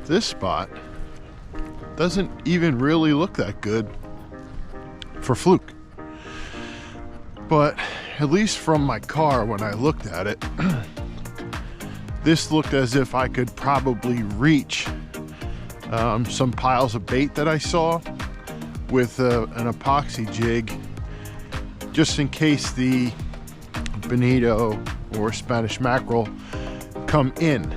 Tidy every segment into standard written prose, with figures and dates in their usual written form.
this spot doesn't even really look that good for fluke. But at least from my car when I looked at it, this looked as if I could probably reach some piles of bait that I saw with an epoxy jig, just in case the bonito or Spanish mackerel come in.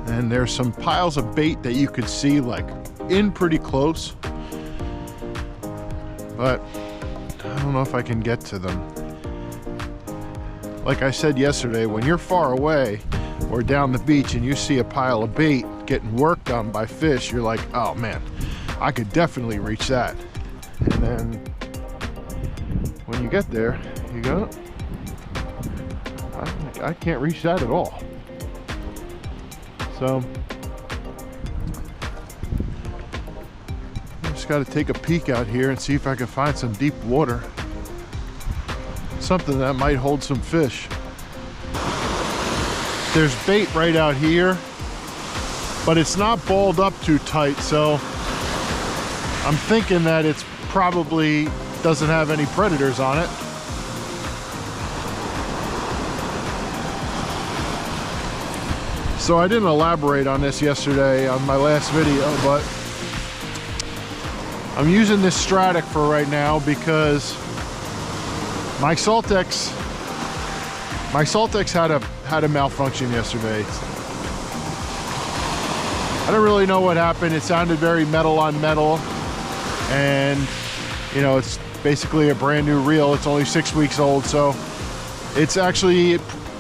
And there's some piles of bait that you could see like in pretty close, but I don't know if I can get to them. Like I said yesterday, when you're far away or down the beach and you see a pile of bait getting worked on by fish, you're like, oh man, I could definitely reach that. And then when you get there, you go, I can't reach that at all. So I just got to take a peek out here and see if I can find some deep water, something that might hold some fish. There's bait right out here, but it's not balled up too tight, so I'm thinking that it's probably doesn't have any predators on it. So I didn't elaborate on this yesterday on my last video, but I'm using this Stratic for right now because my Saltex had a malfunction yesterday. I don't really know what happened. It sounded very metal on metal, and you know, it's basically a brand new reel. It's only 6 weeks old, so it's actually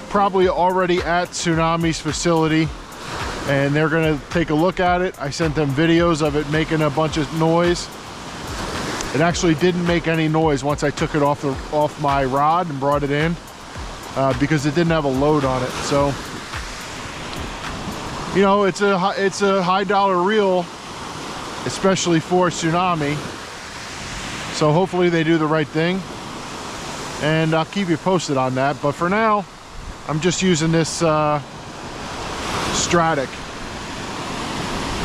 probably already at Tsunami's facility, and they're gonna take a look at it. I sent them videos of it making a bunch of noise. It actually didn't make any noise once I took it off my rod and brought it in, because it didn't have a load on it. So, you know, it's a high dollar reel, especially for Tsunami. So hopefully they do the right thing, and I'll keep you posted on that. But for now, I'm just using this Stratic.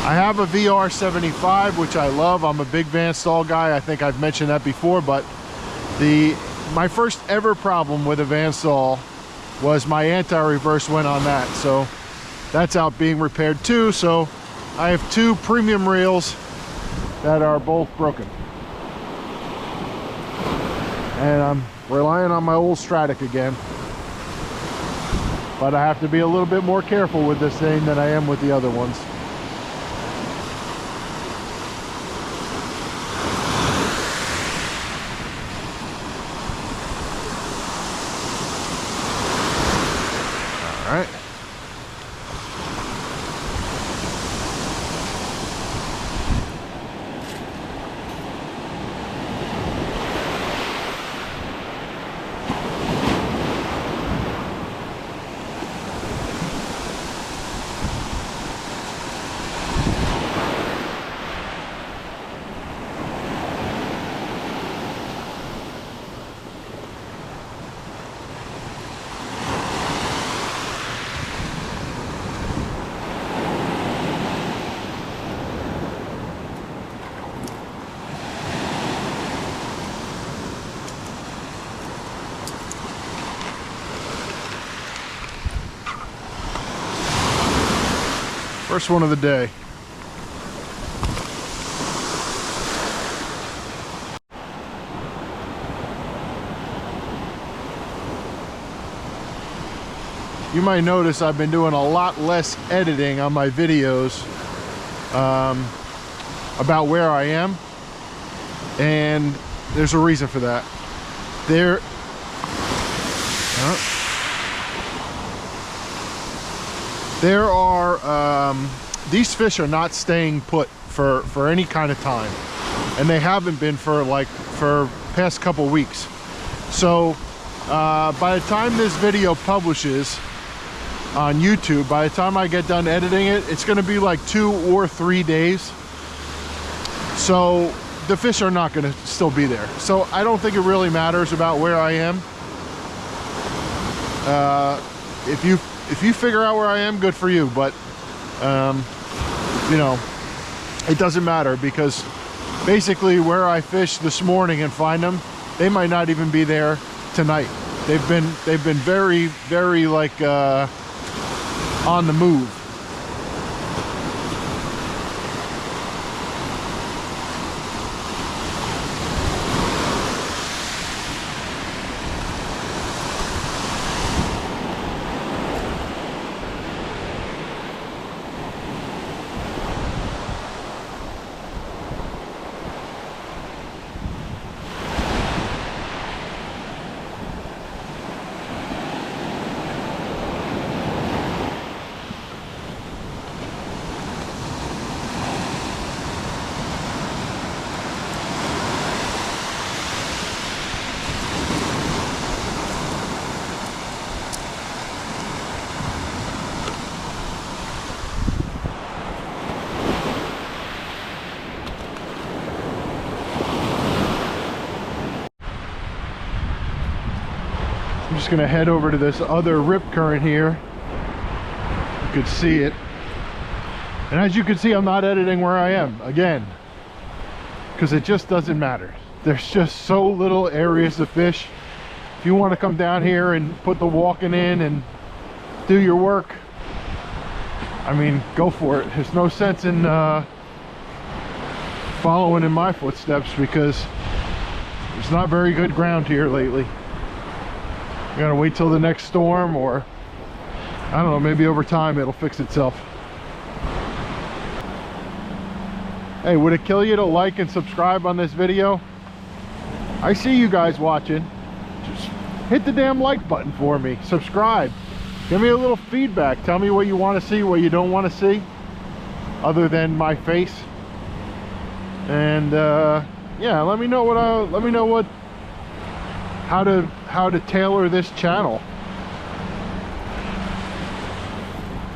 I have a VR75, which I love. I'm a big Van Staal guy. I think I've mentioned that before, but my first ever problem with a Van Staal was my anti-reverse went on that. So that's out being repaired too. So I have 2 premium reels that are both broken. And I'm relying on my old Stratic again. But I have to be a little bit more careful with this thing than I am with the other ones. All right. First one of the day. You might notice I've been doing a lot less editing on my videos about where I am, and there's a reason for that. There are these fish are not staying put for any kind of time, and they haven't been for past couple weeks. So by the time this video publishes on YouTube, by the time I get done editing it, it's going to be like 2 or 3 days. So the fish are not going to still be there. So I don't think it really matters about where I am. If you figure out where I am, good for you. But you know, it doesn't matter, because basically where I fished this morning and find them, they might not even be there tonight. They've been very, very like on the move. I'm just gonna head over to this other rip current here. You could see it. And as you can see, I'm not editing where I am, again, because it just doesn't matter. There's just so little areas to fish. If you want to come down here and put the walking in and do your work, I mean, go for it. There's no sense in following in my footsteps, because there's not very good ground here lately. You gotta wait till the next storm, or I don't know, maybe over time it'll fix itself. Hey, would it kill you to like and subscribe on this video? I see you guys watching. Just hit the damn like button for me. Subscribe. Give me a little feedback. Tell me what you want to see, what you don't want to see, other than my face. And yeah, let me know what how to tailor this channel.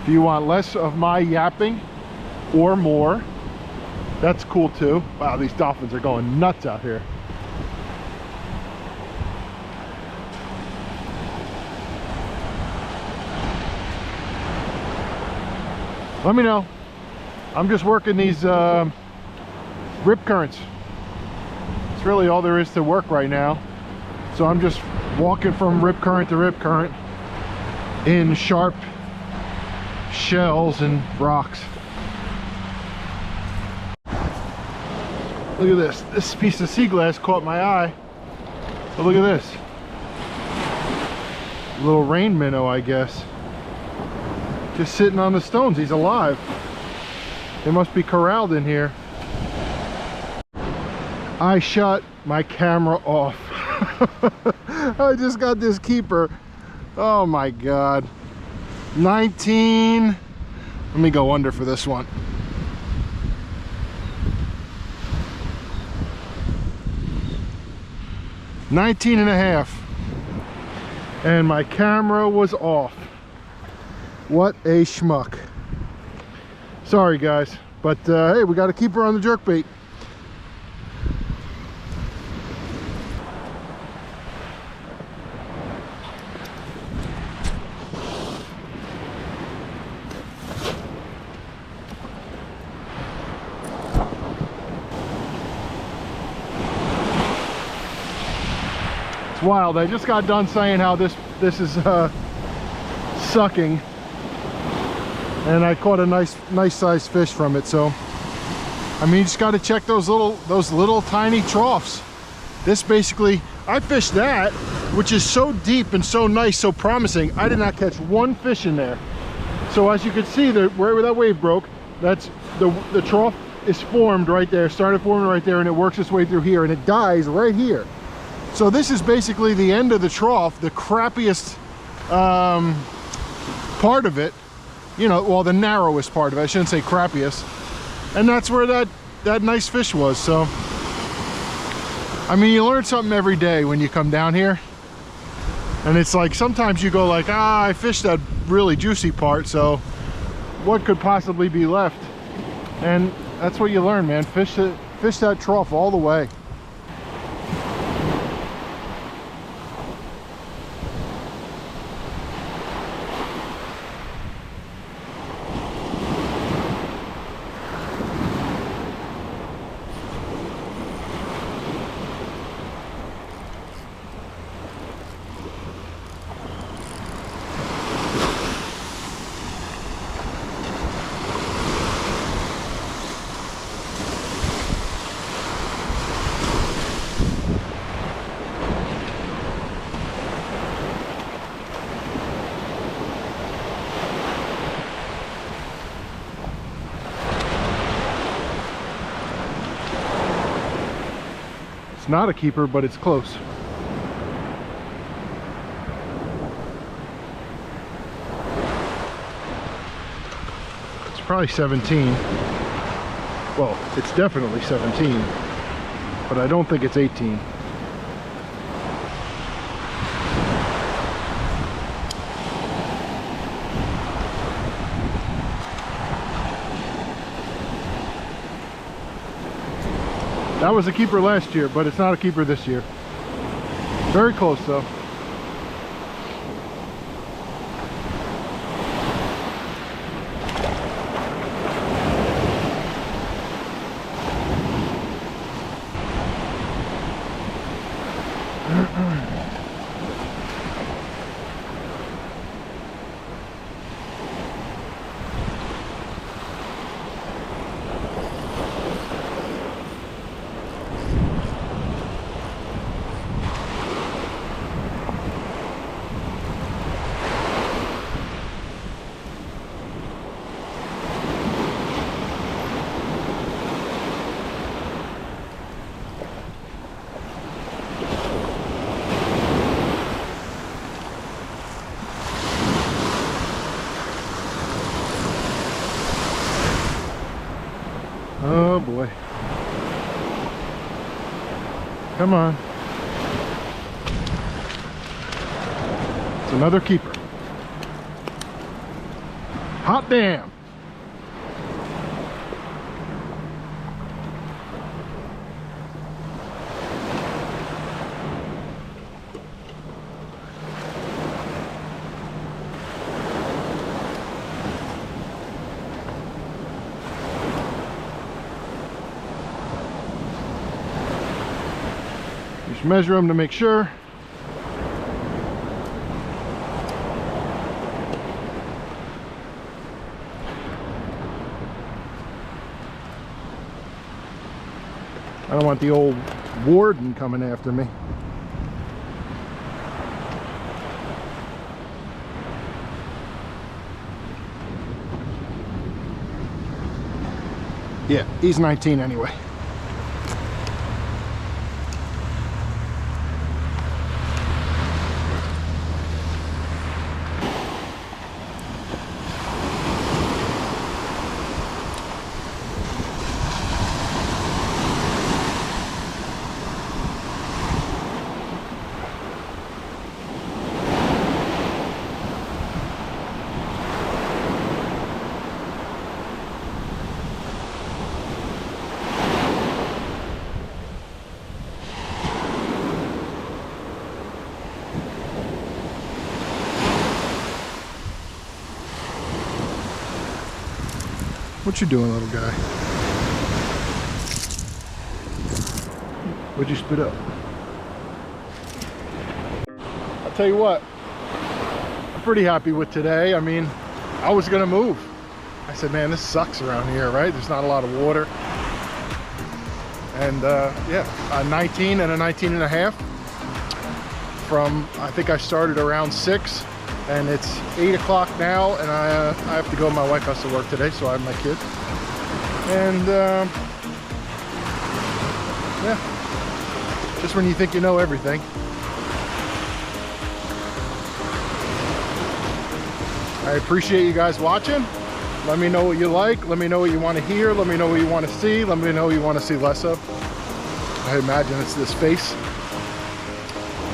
If you want less of my yapping or more, that's cool too. Wow, these dolphins are going nuts out here. Let me know. I'm just working these rip currents. It's really all there is to work right now. So I'm just walking from rip current to rip current in sharp shells and rocks. Look at this. This piece of sea glass caught my eye. But look at this. Little rain minnow, I guess. Just sitting on the stones. He's alive. They must be corralled in here. I shut my camera off. I just got this keeper. Oh my god. 19. Let me go under for this one. $19 and a half. And my camera was off. What a schmuck. Sorry guys, but hey, we got a keeper on the jerkbait. It's wild. I just got done saying how this is sucking, and I caught a nice sized fish from it. So I mean, you just got to check those little tiny troughs. This basically, I fished that, which is so deep and so nice, so promising. I did not catch one fish in there. So as you can see, wherever that wave broke, that's the trough is formed right there, started forming right there, and it works its way through here, and it dies right here. So this is basically the end of the trough, the crappiest part of it, you know, well, the narrowest part of it. I shouldn't say crappiest. And that's where that nice fish was. So I mean, you learn something every day when you come down here. And it's like, sometimes you go like, I fished that really juicy part, so what could possibly be left? And that's what you learn, man. Fish that trough all the way. It's not a keeper, but it's close. It's probably 17. Well, it's definitely 17, but I don't think it's 18. That was a keeper last year, but it's not a keeper this year. Very close though. Oh boy. Come on. It's another keeper. Hot damn. Just measure them to make sure. I don't want the old warden coming after me. Yeah, he's 19 anyway. What you doing, little guy? What'd you spit up? I'll tell you what, I'm pretty happy with today. I mean, I was gonna move. I said, man, this sucks around here, right? There's not a lot of water. And yeah, a 19 and a 19 and a half from, I think I started around 6. And it's 8 o'clock now, and I have to go. My wife has to work today, so I have my kids. And yeah, just when you think you know everything. I appreciate you guys watching. Let me know what you like. Let me know what you want to hear. Let me know what you want to see. Let me know what you want to see less of. I imagine it's this face.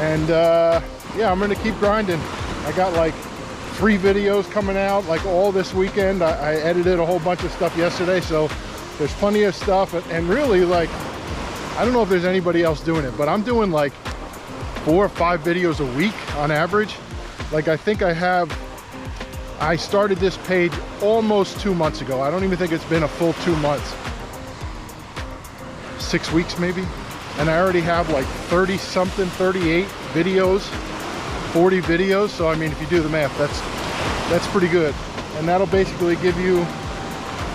And yeah, I'm going to keep grinding. I got like 3 videos coming out like all this weekend. I edited a whole bunch of stuff yesterday, so there's plenty of stuff. And really, like, I don't know if there's anybody else doing it, but I'm doing like 4 or 5 videos a week on average. Like, I think I started this page almost 2 months ago. I don't even think it's been a full 2 months. 6 weeks maybe. And I already have like 30 something, 38 videos, 40 videos. So I mean, if you do the math, that's pretty good. And that'll basically give you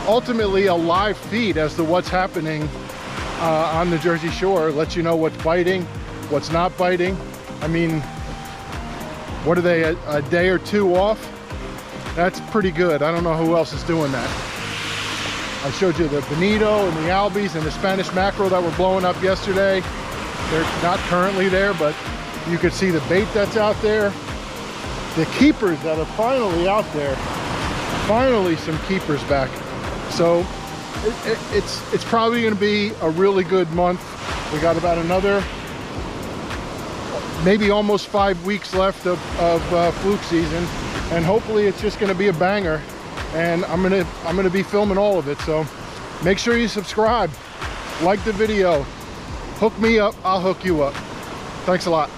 ultimately a live feed as to what's happening on the Jersey Shore. Let you know what's biting, what's not biting. I mean, what are they, a day or 2 off? That's pretty good. I don't know who else is doing that. I showed you the bonito and the albies and the Spanish mackerel that were blowing up yesterday. They're not currently there, but you can see the bait that's out there. The keepers that are finally out there. Finally some keepers back. So it's probably going to be a really good month. We got about another, maybe almost 5 weeks left of fluke season, and hopefully it's just going to be a banger. And I'm gonna be filming all of it. So make sure you subscribe, like the video, hook me up, I'll hook you up. Thanks a lot.